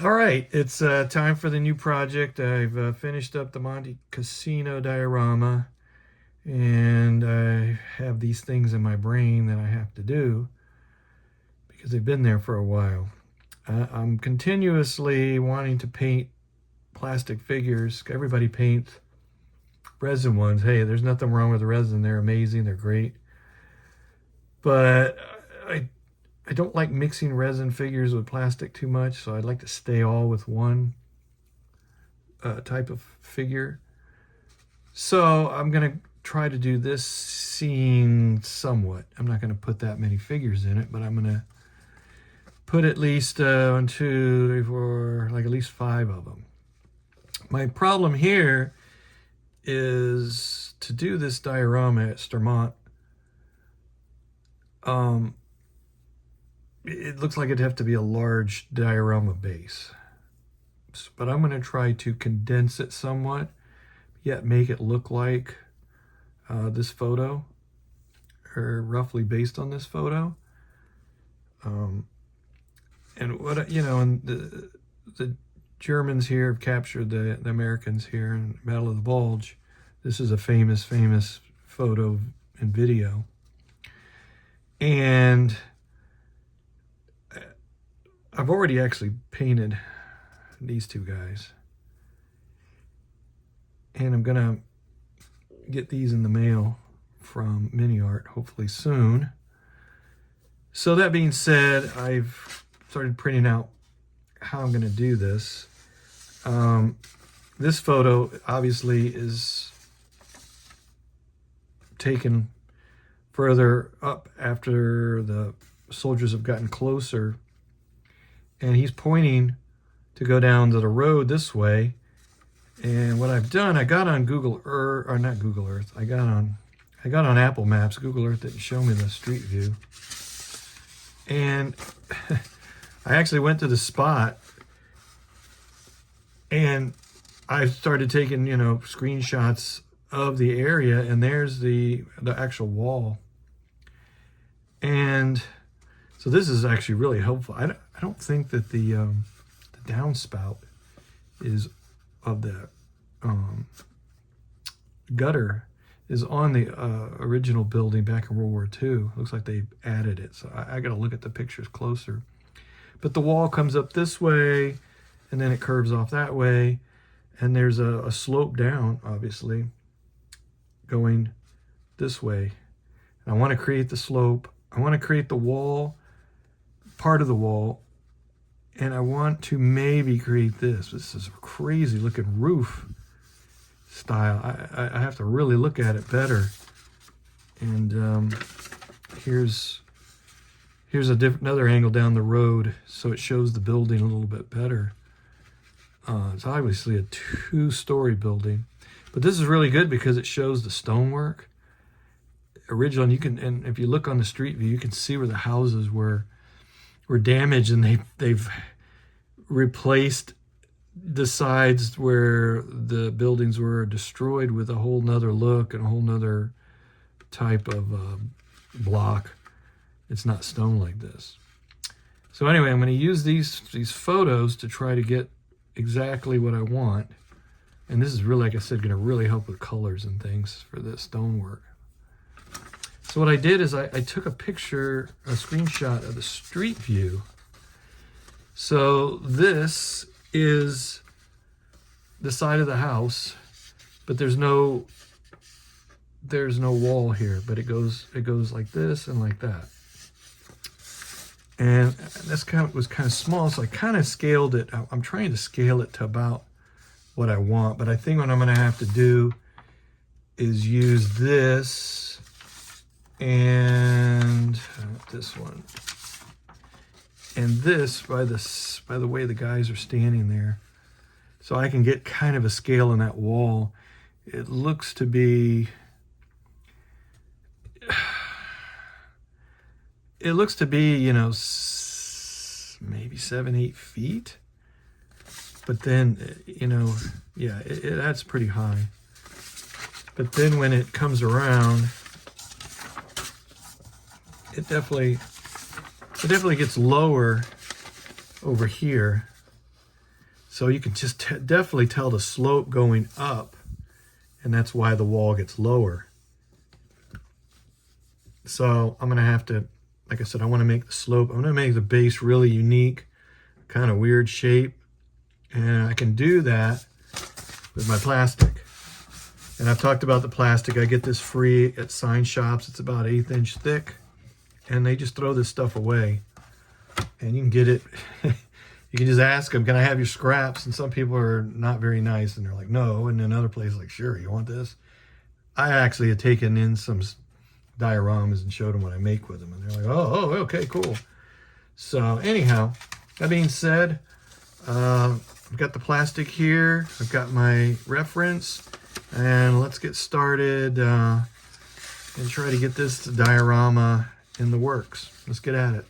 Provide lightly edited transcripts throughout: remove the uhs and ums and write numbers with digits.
All right, it's time for the new project. I've finished up the Monte Casino diorama, and I have these things in my brain that I have to do because they've been there for a while. I'm continuously wanting to paint plastic figures. Everybody paints resin ones. Hey, there's nothing wrong with the resin. They're amazing. They're great. But I I don't like mixing resin figures with plastic too much, so I'd like to stay all with one type of figure. So I'm going to try to do this scene somewhat. I'm not going to put that many figures in it, but I'm going to put at least 1, 2, 3, 4, like at least 5 of them. My problem here is to do this diorama at Stermont. It looks like it'd have to be a large diorama base, but I'm going to try to condense it somewhat, yet make it look like this photo, or roughly based on this photo. And what and the Germans here have captured the Americans here in Battle of the Bulge. This is a famous photo and video, and I've already actually painted these two guys, and I'm gonna get these in the mail from Mini Art hopefully soon. So that being said, I've started printing out how I'm gonna do this. This photo obviously is taken further up after the soldiers have gotten closer, and he's pointing to go down to the road this way. And what I've done, I got on Google Earth, or not Google Earth, I got on Apple Maps. Google Earth didn't show me the street view. And I actually went to the spot, and I started taking, screenshots of the area, and there's the actual wall. And so this is actually really helpful. I don't think that the downspout is of the gutter is on the original building back in World War II. Looks like they added it, so I got to look at the pictures closer. But the wall comes up this way, and then it curves off that way, and there's a slope down, obviously, going this way. And I want to create the slope. I want to create the wall, part of the wall, and I want to maybe create this. This is a crazy looking roof style. I have to really look at it better. And here's another angle down the road, so it shows the building a little bit better. It's obviously a 2-story building, but this is really good because it shows the stonework original. And if you look on the street view, you can see where the houses were damaged, and they've replaced the sides where the buildings were destroyed with a whole nother look and a whole nother type of block. It's not stone like this. So anyway, I'm going to use these photos to try to get exactly what I want. And this is really, like I said, going to really help with colors and things for the stonework. So what I did is I took a screenshot of the street view. So this is the side of the house, but there's no wall here, but it goes like this and like that. And this was kind of small, so I kind of scaled it. I'm trying to scale it to about what I want, but I think what I'm going to have to do is use this and this one, and this by the way the guys are standing there, so I can get kind of a scale in that wall. It looks to be maybe 7-8 feet, but then that's pretty high. But then when it comes around, it definitely gets lower over here. So you can just definitely tell the slope going up, and that's why the wall gets lower. So I'm gonna have to, like I said, I want to make the slope, I'm gonna make the base really unique, kind of weird shape, and I can do that with my plastic. And I've talked about the plastic. I get this free at sign shops. It's about 1/8 inch thick, and they just throw this stuff away. And you can get it. You can just ask them, can I have your scraps? And some people are not very nice, and they're like, no. And then other places like, sure, you want this? I actually had taken in some dioramas and showed them what I make with them, and they're like, oh, okay, cool. So anyhow, that being said, I've got the plastic here. I've got my reference, and let's get started and try to get this diorama in the works. Let's get at it.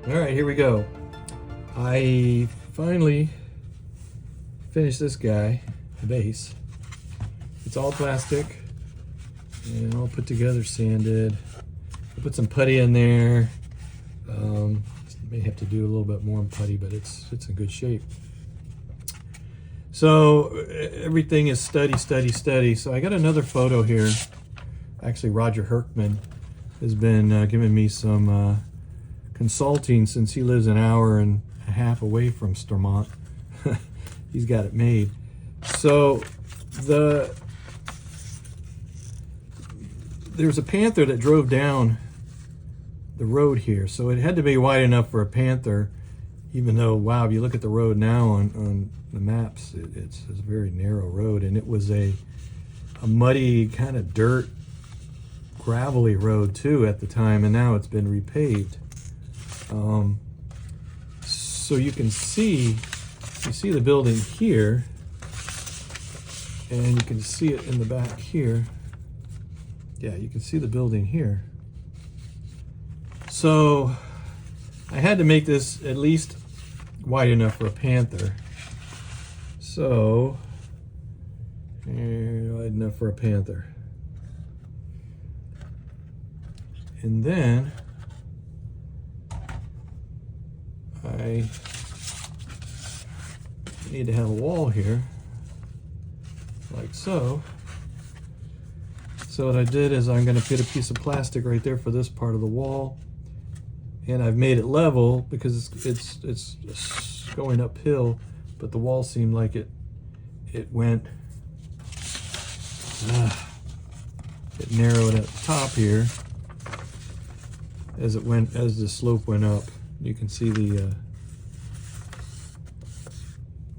All right, here we go. I finally finished this guy, the base. It's all plastic and all put together, sanded. I put some putty in there. May have to do a little bit more putty, but it's in good shape. So everything is steady. So I got another photo here. Actually, Roger Herkman has been giving me some consulting since he lives an hour and a half away from Stormont. He's got it made. So there's a panther that drove down the road here, so it had to be wide enough for a panther, even though, wow, if you look at the road now on the maps, it's a very narrow road, and it was a muddy kind of dirt gravelly road too at the time, and now it's been repaved. So you see the building here, and you can see it in the back here. Yeah, you can see the building here. So I had to make this at least wide enough for a panther. So wide enough for a panther. And then I need to have a wall here, like so. So what I did is I'm going to put a piece of plastic right there for this part of the wall, and I've made it level because it's going uphill, but the wall seemed like it went it narrowed at the top here as the slope went up. You can see the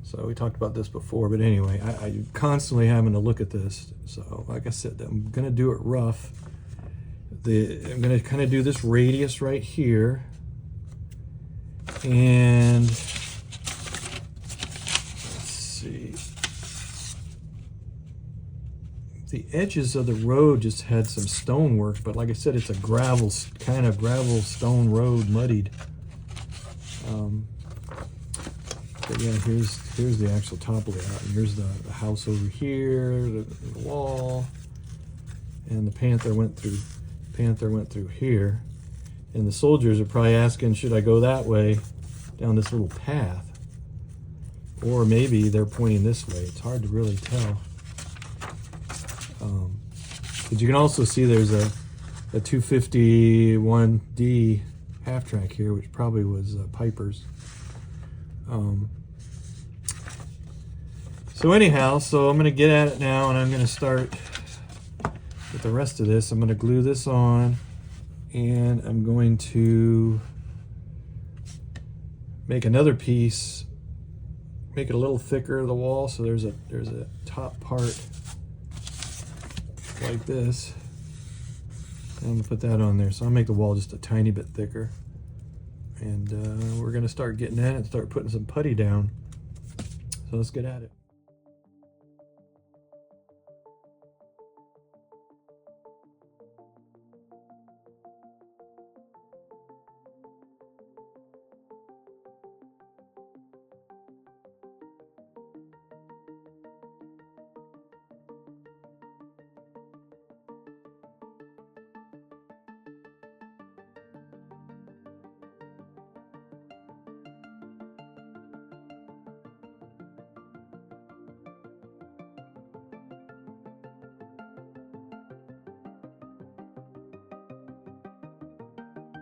so we talked about this before, but anyway, I constantly having to look at this. So like I said, I'm gonna do it rough. I'm gonna kind of do this radius right here, and let's see, the edges of the road just had some stonework, but like I said, it's a gravel stone road, muddied. But yeah, here's the actual top layout, and here's the house over here, the wall, and the panther went through here, and the soldiers are probably asking, should I go that way down this little path? Or maybe they're pointing this way. It's hard to really tell. But you can also see there's a 251D half track here, which probably was Piper's. So anyhow, so I'm going to get at it now, and I'm going to start with the rest of this. I'm going to glue this on, and I'm going to make another piece, make it a little thicker, the wall, so there's a top part like this. And I'm going to put that on there. So I'll make the wall just a tiny bit thicker. And we're going to start getting at it and start putting some putty down. So let's get at it.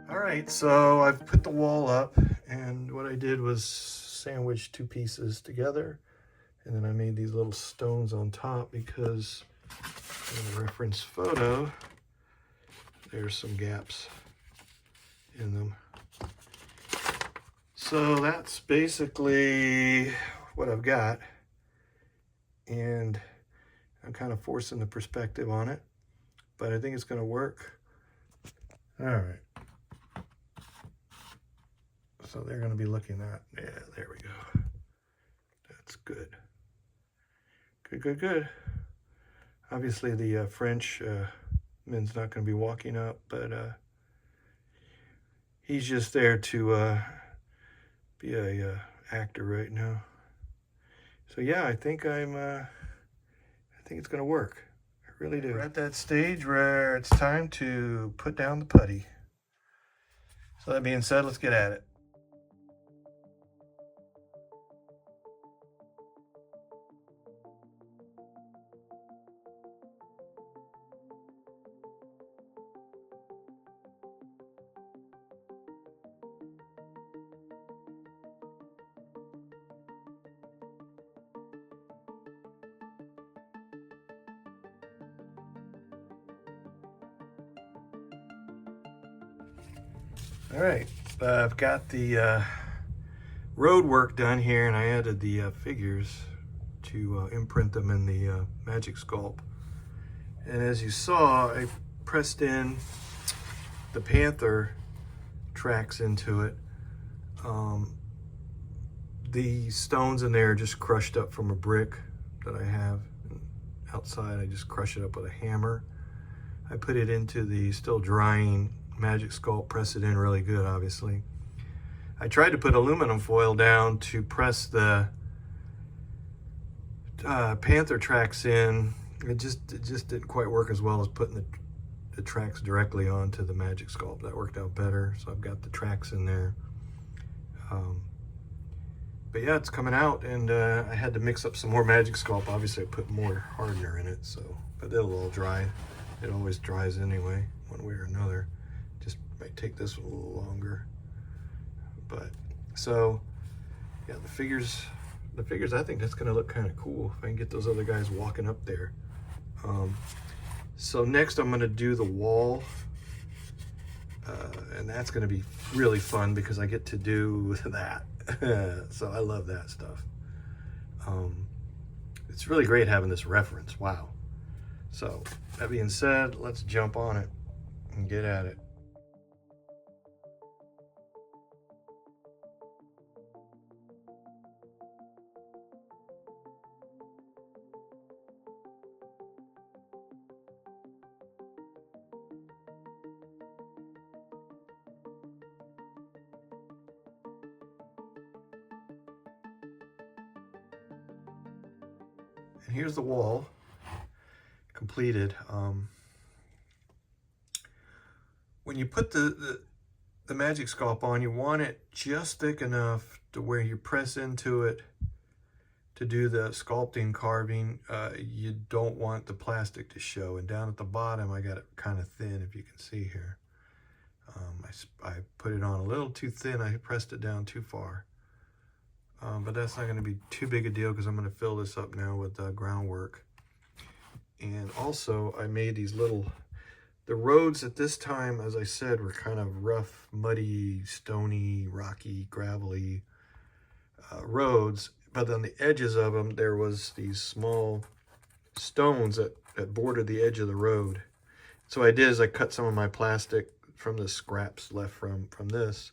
All right, so I've put the wall up, and what I did was sandwich two pieces together, and then I made these little stones on top because in the reference photo, there's some gaps in them. So that's basically what I've got, and I'm kind of forcing the perspective on it, but I think it's going to work. All right. So they're going to be looking at, yeah, there we go. That's good. Good, good, good. Obviously the French man's not going to be walking up, but he's just there to be a actor right now. So yeah, I think I think it's going to work. I really do. We're at that stage where it's time to put down the putty. So that being said, let's get at it. All right, I've got the road work done here, and I added the figures to imprint them in the Magic Sculpt. And as you saw, I pressed in the Panther tracks into it. The stones in there are just crushed up from a brick that I have. Outside, I just crush it up with a hammer. I put it into the still drying Magic Sculpt, press it in really good, obviously. I tried to put aluminum foil down to press the Panther tracks in. It just didn't quite work as well as putting the tracks directly onto the Magic Sculpt. That worked out better, so I've got the tracks in there. But yeah, it's coming out, and I had to mix up some more Magic Sculpt. Obviously, I put more hardener in it, so, but it'll all dry. It always dries anyway, one way or another. Just might take this a little longer. But so yeah, the figures, I think that's gonna look kind of cool if I can get those other guys walking up there. So next I'm gonna do the wall, and that's gonna be really fun because I get to do that. So I love that stuff. It's really great having this reference. Wow. So that being said, let's jump on it and get at it. And here's the wall completed. When you put the Magic Sculpt on, you want it just thick enough to where you press into it to do the sculpting carving, you don't want the plastic to show. And down at the bottom, I got it kind of thin, if you can see here. I put it on a little too thin. I pressed it down too far. But that's not going to be too big a deal because I'm going to fill this up now with groundwork. And also, I made these little... The roads at this time, as I said, were kind of rough, muddy, stony, rocky, gravelly roads. But on the edges of them, there was these small stones that bordered the edge of the road. So what I did is I cut some of my plastic from the scraps left from this.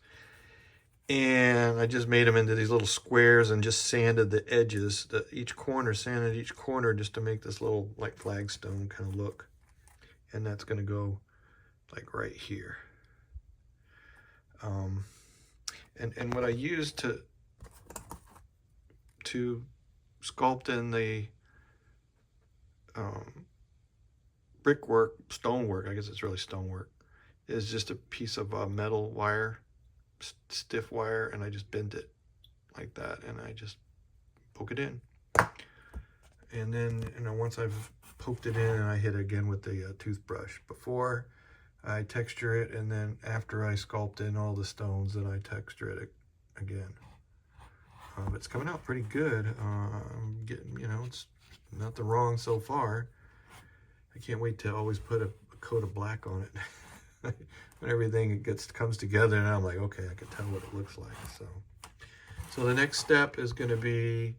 And I just made them into these little squares and just sanded the edges, sanded each corner just to make this little like flagstone kind of look. And that's going to go like right here. And what I used to sculpt in the brickwork, stonework, I guess it's really stonework, is just a piece of metal wire, stiff wire, and I just bent it like that, and I just poke it in. And then, once I've poked it in, and I hit it again with the toothbrush. Before I texture it, and then after I sculpt in all the stones, then I texture it again. It's coming out pretty good. I'm getting, it's nothing wrong so far. I can't wait to always put a coat of black on it. When everything comes together, and I'm like, okay, I can tell what it looks like. So the next step is going to be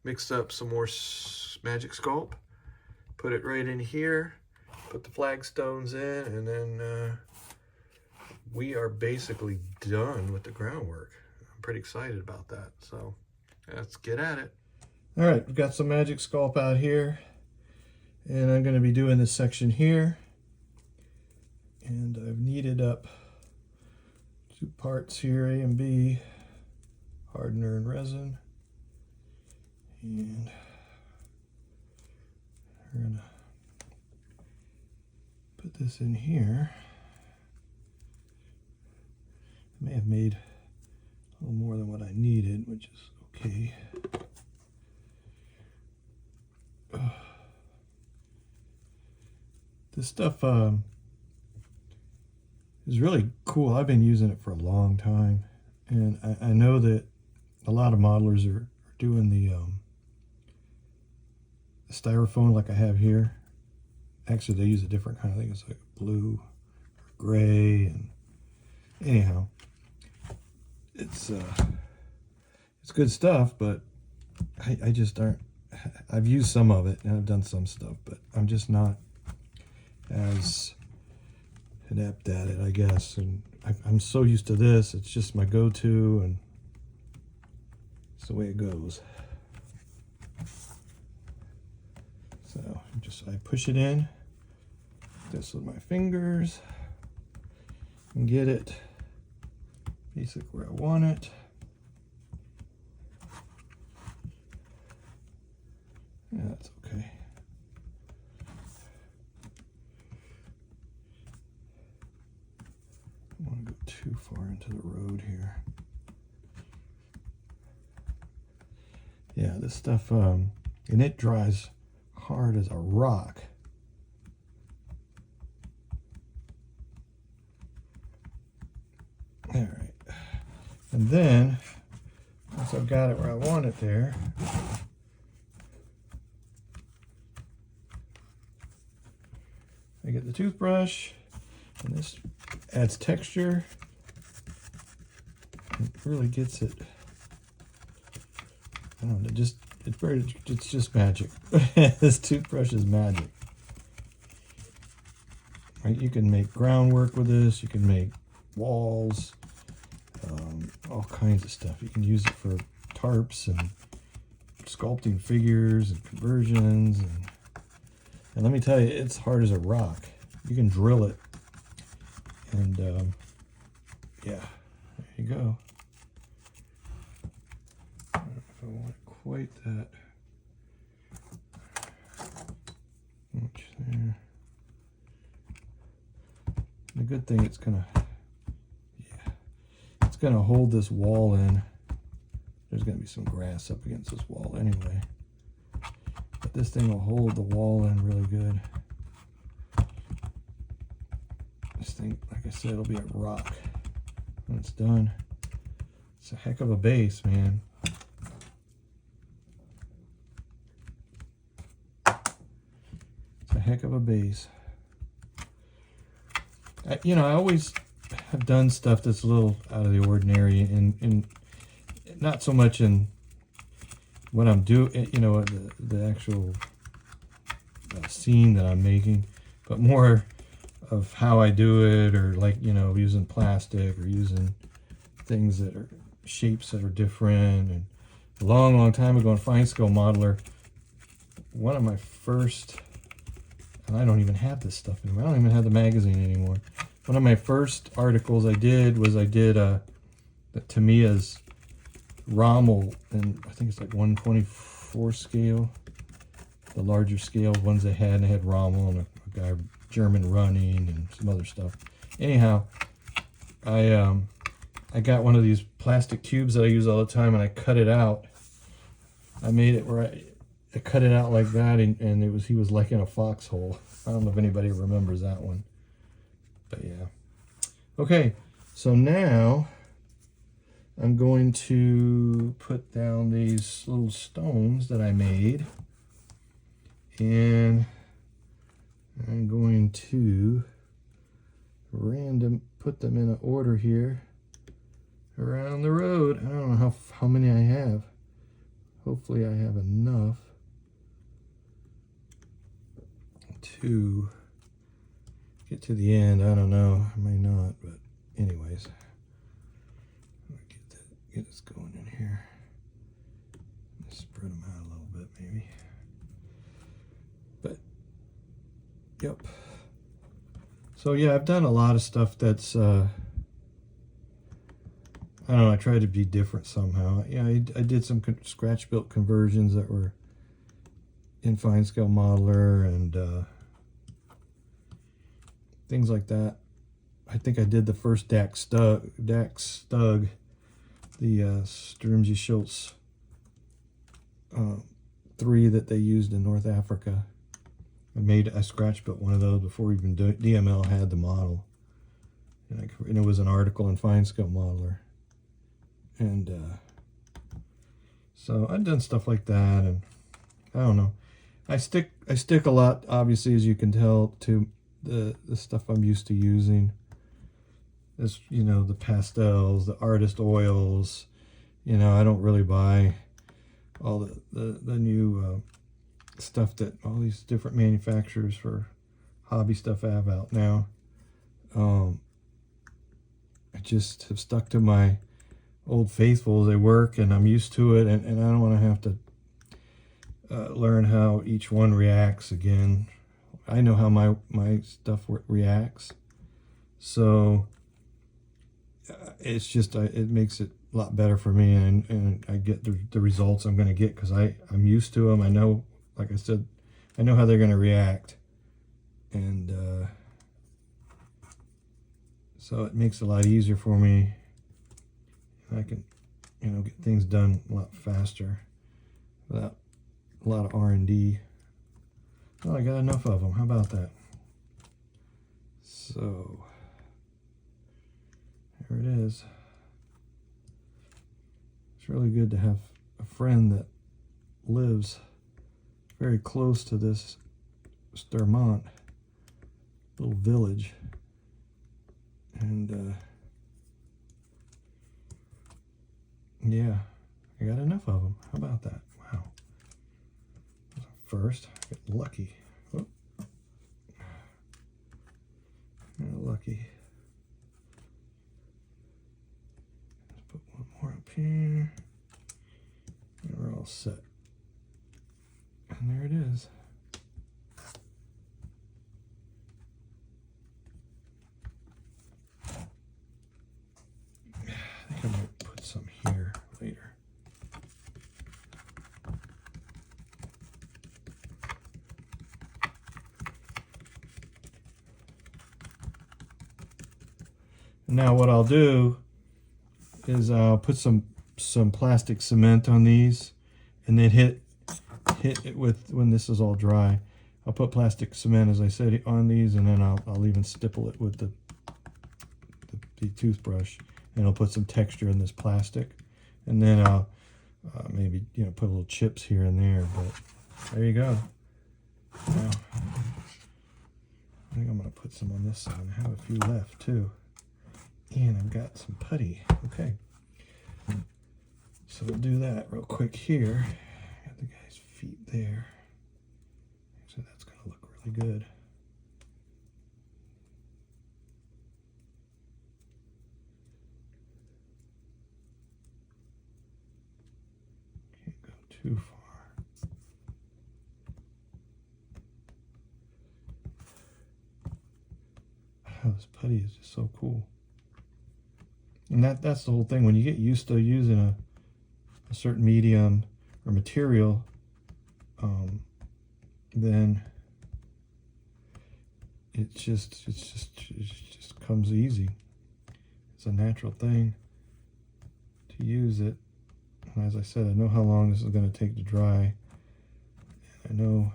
mix up some more Magic Sculpt, put it right in here, put the flagstones in, and then we are basically done with the groundwork. I'm pretty excited about that. So let's get at it. All right, we've got some Magic Sculpt out here, and I'm going to be doing this section here. And I've kneaded up 2 parts here, A and B, hardener and resin. And we're going to put this in here. I may have made a little more than what I needed, which is okay. This stuff is really cool. I've been using it for a long time, and I know that a lot of modelers are doing the styrofoam like I have here. Actually, they use a different kind of thing. It's like blue or gray, and anyhow, it's good stuff, but I just aren't. I've used some of it and I've done some stuff, but I'm just not as adept at it, I guess. And I'm so used to this, it's just my go-to, and it's the way it goes. So I push it in this with my fingers and get it basically where I want it. Yeah, that's okay. I don't want to go too far into the road here. Yeah, this stuff, and it dries hard as a rock. All right. And then, once I've got it where I want it there, I get the toothbrush, and this adds texture. It really gets it. I don't know, it's just magic. This toothbrush is magic. Right, you can make groundwork with this. You can make walls, all kinds of stuff. You can use it for tarps and sculpting figures and conversions, and let me tell you, it's hard as a rock. You can drill it, and yeah, there you go. I don't know if I want it quite that much there. The good thing, it's gonna hold this wall in There's going to be some grass up against this wall anyway. But this thing will hold the wall in really good. This thing, like I said, it'll be a rock when it's done. It's a heck of a base, man. It's a heck of a base. You know, I always have done stuff that's a little out of the ordinary, and not so much in what I'm doing, you know, the actual scene that I'm making, but more of how I do it, or like, you know, using plastic or using things that are shapes that are different. And a long time ago in Fine Scale Modeler, one of my first, and I don't even have this stuff anymore. I don't even have the magazine anymore. One of my first articles I did was the Tamiya's Rommel, and I think it's like 1/24 scale, the larger scale ones they had. And they had Rommel and a guy German running and some other stuff. Anyhow, I got one of these plastic cubes that I use all the time, and I cut it out. I made it where I cut it out like that, and he was like in a foxhole. I don't know if anybody remembers that one, but yeah. Okay, so now I'm going to put down these little stones that I made, and I'm going to put them in an order here around the road. I don't know how many I have. Hopefully I have enough to get to the end. I don't know, I may not, but anyways, get this going in here. Spread them out a little bit maybe, but yep. So yeah, I've done a lot of stuff that's I don't know, I tried to be different somehow. Yeah, I did some scratch built conversions that were in Fine Scale Modeler and things like that. I think I did the first Dax Stug, the Sturmsy Schultz 3 that they used in North Africa. I scratch built one of those before even DML had the model, and it was an article in Fine Scale Modeler. And so I've done stuff like that, and I don't know. I stick a lot, obviously, as you can tell, to the stuff I'm used to using. This, you know, the pastels, the artist oils. You know, I don't really buy all the new stuff that all these different manufacturers for hobby stuff have out now. I just have stuck to my old faithful. They work, and I'm used to it, and I don't want to have to learn how each one reacts again. I know how my stuff reacts, so it's just it makes it a lot better for me, and I get the results I'm going to get because I'm used to them. I know, like I said, I know how they're going to react, and so it makes it a lot easier for me. I can, you know, get things done a lot faster without a lot of R&D. Well, I got enough of them. How about that? So here it is. It's really good to have a friend that lives very close to this Stermont little village, and yeah, I got enough of them. How about that? Wow. First, I got lucky. Oh. Got lucky. Let's put one more up here. And we're all set. And there it is. I think I might put some here later. Now what I'll do is I'll put some some plastic cement on these, and then hit it with, when this is all dry, I'll put plastic cement, as I said, on these, and then I'll even stipple it with the toothbrush, and I'll put some texture in this plastic, and then I'll maybe, you know, put little chips here and there. But there you go. Now, I think I'm going to put some on this side. I have a few left too, and I've got some putty. Okay, so we'll do that real quick here. Got the guy's feet there, so that's going to look really good. Can't go too far. Oh, this putty is just so cool. And that's the whole thing. When you get used to using a certain medium or material, then it just comes easy. It's a natural thing to use it. And as I said, I know how long this is going to take to dry. I know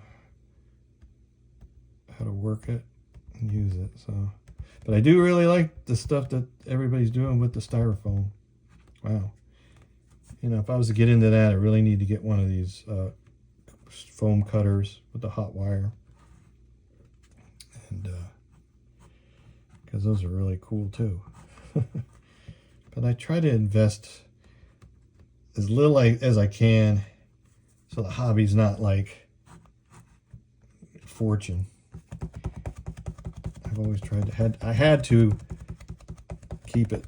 how to work it and use it. So, but I do really like the stuff that everybody's doing with the styrofoam. Wow. You know, if I was to get into that, I really need to get one of these foam cutters with the hot wire. And because those are really cool too. But I try to invest as little as I can, so the hobby's not like a fortune. I've always tried to, I had to keep it,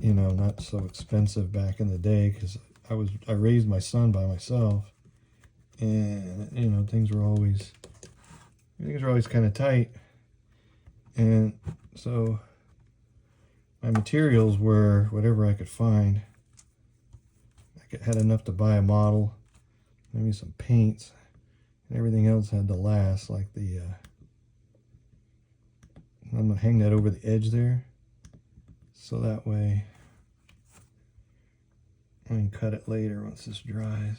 you know, not so expensive back in the day, because I raised my son by myself, and you know, things were always kind of tight, and so my materials were whatever I could find. I had enough to buy a model, maybe some paints, and everything else had to last, like the I'm going to hang that over the edge there, so that way I can cut it later once this dries.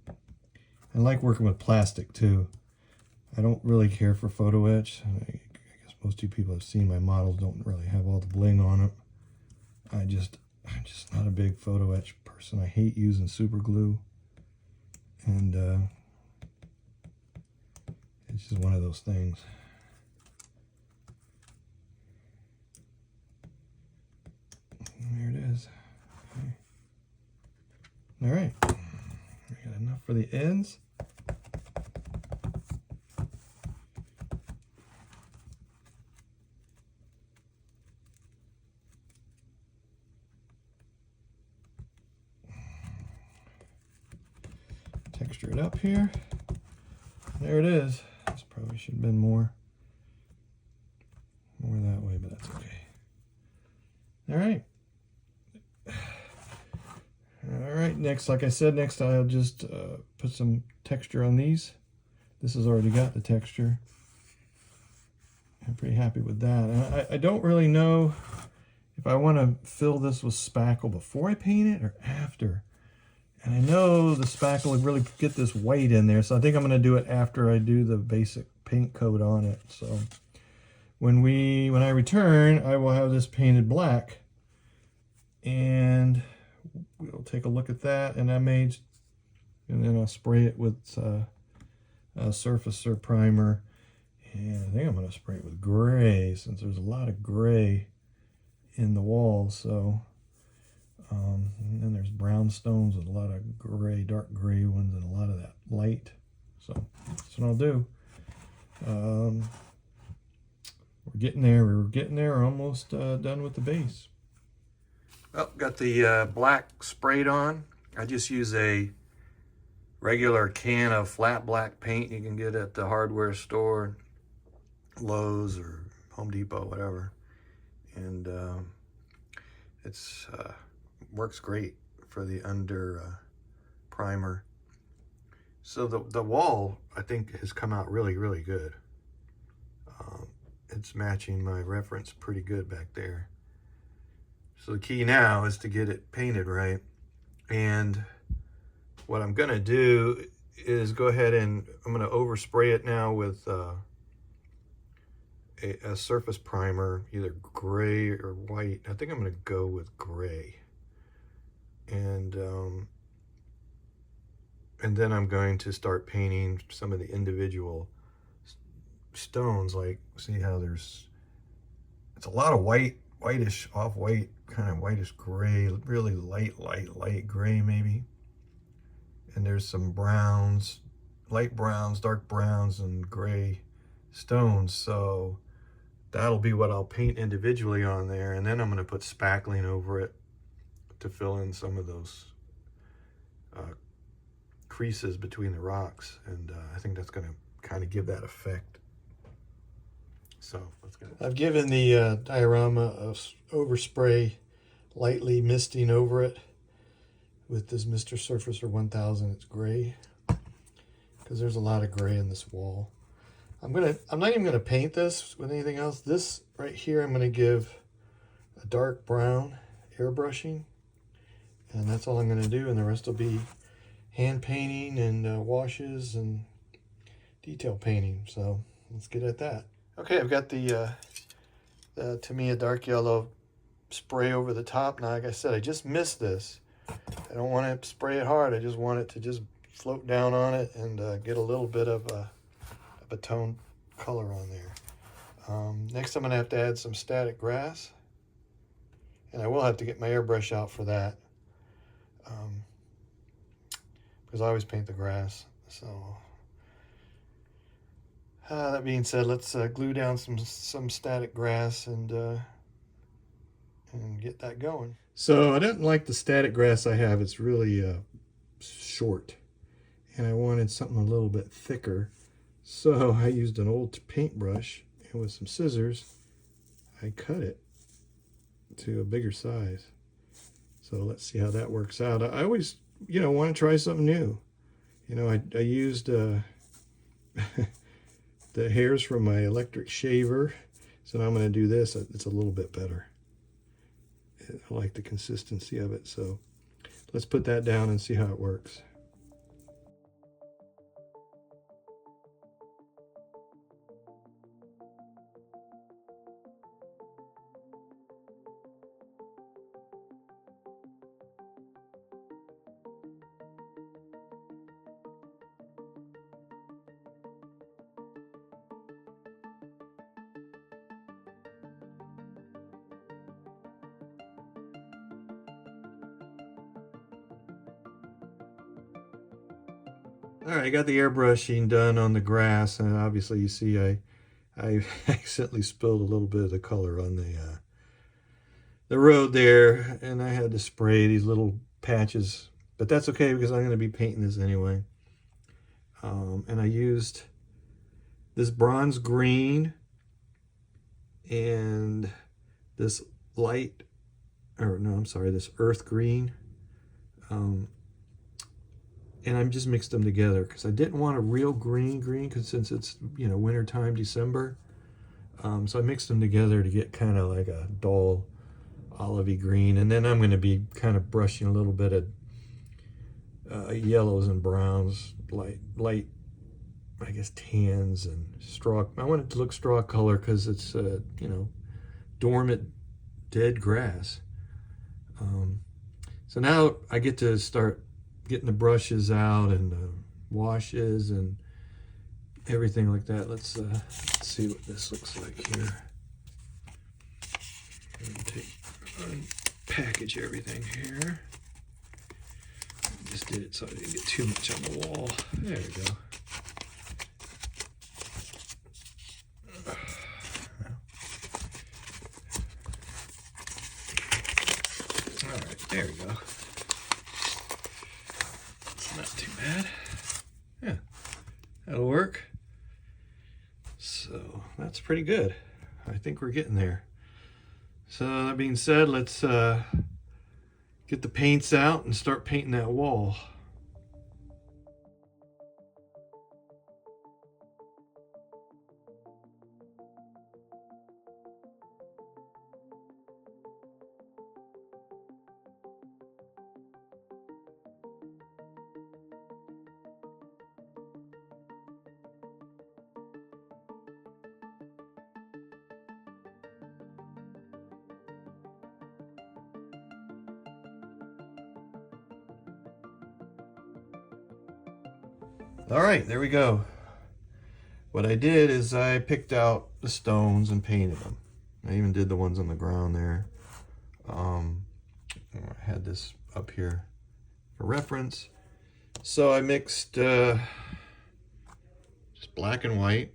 I like working with plastic too. I don't really care for photo etch. I guess most of you people have seen my models don't really have all the bling on them. I'm just not a big photo etch person. I hate using super glue, and it's just one of those things. There it is. Okay. All right, we got enough for the ends. Texture it up here. There it is. This probably should have been more that way, but that's okay. All right. All right, next, like I said, next I'll just put some texture on these. This has already got the texture. I'm pretty happy with that. And I don't really know if I want to fill this with spackle before I paint it or after. And I know the spackle would really get this white in there, so I think I'm going to do it after I do the basic paint coat on it. So when I return, I will have this painted black, and we'll take a look at that. And and then I'll spray it with a surfacer primer, and I think I'm going to spray it with gray, since there's a lot of gray in the walls. So and then there's brown stones and a lot of gray, dark gray ones, and a lot of that light. So that's what I'll do. We're getting there. We're getting there. Almost done with the base. Well, got the black sprayed on. I just use a regular can of flat black paint you can get at the hardware store, Lowe's or Home Depot, whatever. And it's works great for the under primer. So the wall, I think, has come out really, really good. it's matching my reference pretty good back there. So the key now is to get it painted right. And what I'm gonna do is go ahead and I'm gonna overspray it now with a surface primer, either gray or white. I think I'm gonna go with gray. And then I'm going to start painting some of the individual stones. Like, see how it's a lot of whitish, off-white, kind of whitish gray, really light gray maybe. And there's some browns, light browns, dark browns, and gray stones. So that'll be what I'll paint individually on there. And then I'm gonna put spackling over it to fill in some of those creases between the rocks. And I think that's gonna kind of give that effect. So let's go. I've given the diorama a overspray, lightly misting over it with this Mr. Surfacer 1000. It's gray because there's a lot of gray in this wall. I'm not even gonna paint this with anything else. This right here, I'm gonna give a dark brown airbrushing, and that's all I'm gonna do. And the rest will be hand painting and washes and detail painting. So let's get at that. Okay, I've got the Tamiya dark yellow spray over the top. Now, like I said, I just missed this. I don't want to spray it hard. I just want it to just float down on it and get a little bit of a tone color on there. Next, I'm going to have to add some static grass. And I will have to get my airbrush out for that. Because I always paint the grass. So that being said, let's glue down some static grass and get that going. So I didn't like the static grass I have. It's really short, and I wanted something a little bit thicker. So I used an old paintbrush, and with some scissors, I cut it to a bigger size. So let's see how that works out. I always, want to try something new. I used the hairs from my electric shaver. So now I'm going to do this. It's a little bit better. I like the consistency of it. So let's put that down and see how it works. All right, I got the airbrushing done on the grass, and obviously you see I accidentally spilled a little bit of the color on the road there, and I had to spray these little patches, but that's okay because I'm going to be painting this anyway. And I used this bronze green and this this earth green. And I just mixed them together because I didn't want a real green because since it's winter time, December, so I mixed them together to get kind of like a dull olivey green. And then I'm going to be kind of brushing a little bit of yellows and browns, light I guess tans and straw. I want it to look straw color because it's dormant dead grass. So now I get to start getting the brushes out and the washes and everything like that. Let's see what this looks like here. Package everything here. Just did it so I didn't get too much on the wall. There we go. All right, there we go. Not too bad. Yeah, that'll work. So that's pretty good. I think we're getting there. So that being said, let's get the paints out and start painting that wall. All right, there we go. What I did is I picked out the stones and painted them. I even did the ones on the ground there. I had this up here for reference. So I mixed just black and white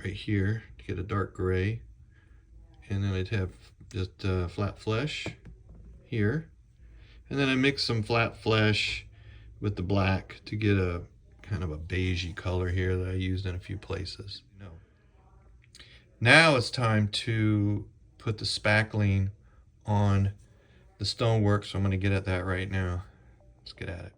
right here to get a dark gray. And then I'd have just flat flesh here. And then I mixed some flat flesh with the black to get a kind of a beigey color here that I used in a few places. Now it's time to put the spackling on the stonework, so I'm going to get at that right now. Let's get at it.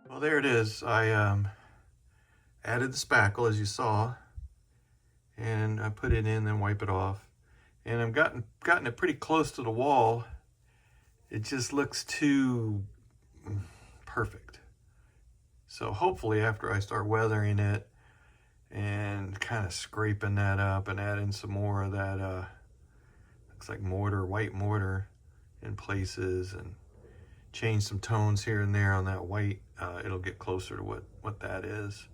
Well, there it is. I added the spackle, as you saw, and I put it in, then wipe it off. And I've gotten it pretty close to the wall. It just looks too perfect. So hopefully after I start weathering it and kind of scraping that up and adding some more of that, looks like mortar, white mortar in places, and change some tones here and there on that white, it'll get closer to what that is.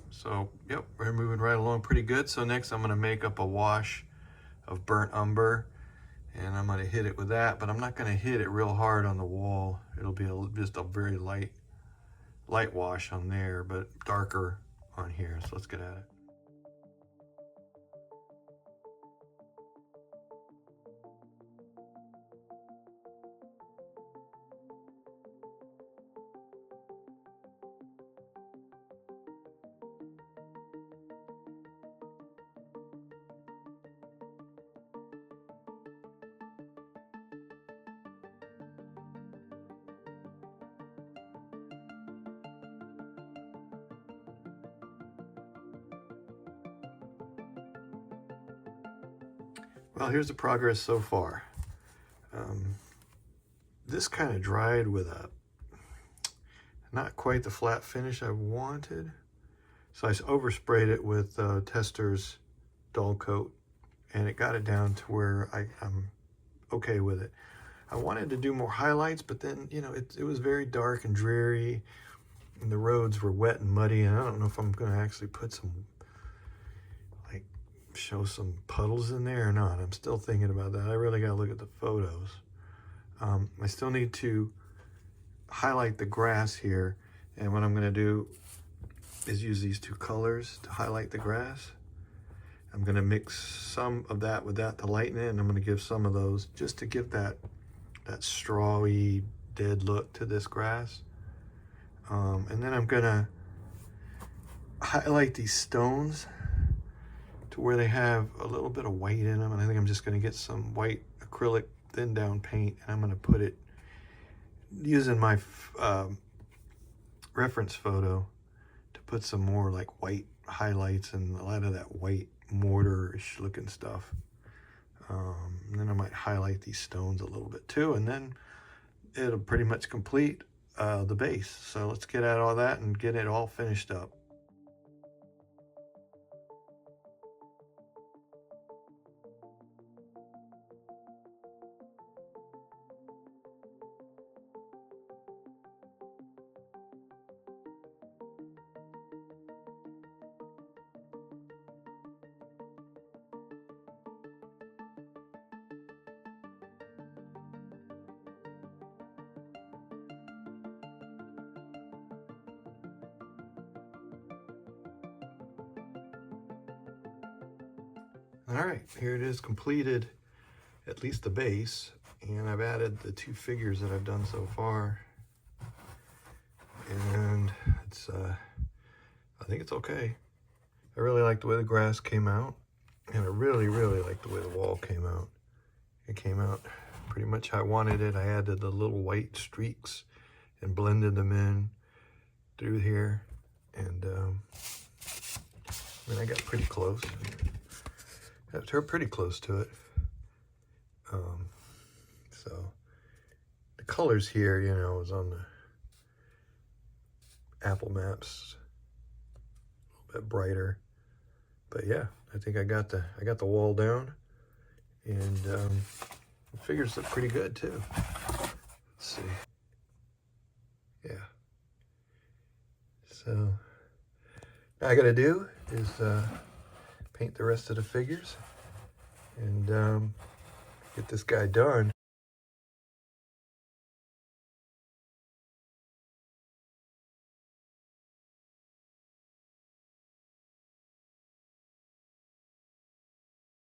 So yep, we're moving right along pretty good. So next I'm going to make up a wash of burnt umber, and I'm going to hit it with that, but I'm not going to hit it real hard on the wall. It'll be just a very light wash on there, but darker on here. So let's get at it. Well, here's the progress so far. This kind of dried with not quite the flat finish I wanted. So I oversprayed it with Tester's dull coat, and it got it down to where I'm okay with it. I wanted to do more highlights, but then, you know, it was very dark and dreary, and the roads were wet and muddy, and I don't know if I'm going to actually put some, like, show some puddles in there or not. I'm still thinking about that. I really got to look at the photos. I still need to highlight the grass here, and what I'm going to do is use these two colors to highlight the grass. I'm going to mix some of that with that to lighten it, and I'm going to give some of those just to give that strawy, dead look to this grass. And then I'm going to highlight these stones to where they have a little bit of white in them, and I think I'm just going to get some white acrylic thin down paint, and I'm going to put it using my reference photo to put some more like white highlights and a lot of that white mortar-ish looking stuff. And then I might highlight these stones a little bit too, and then it'll pretty much complete the base. So let's get at all that and get it all finished up. All right, here it is completed, at least the base, and I've added the two figures that I've done so far, and it's I think it's okay. I really like the way the grass came out, and I really like the way the wall came out. It came out pretty much how I wanted it. I added the little white streaks and blended them in through here. And I mean, I got pretty close. Got pretty close to it. So the colors here, you know, is on the Apple Maps, a little bit brighter. But yeah, I think I got the wall down, and the figures look pretty good too. Let's see. Yeah. So now all I gotta do is paint the rest of the figures and get this guy done.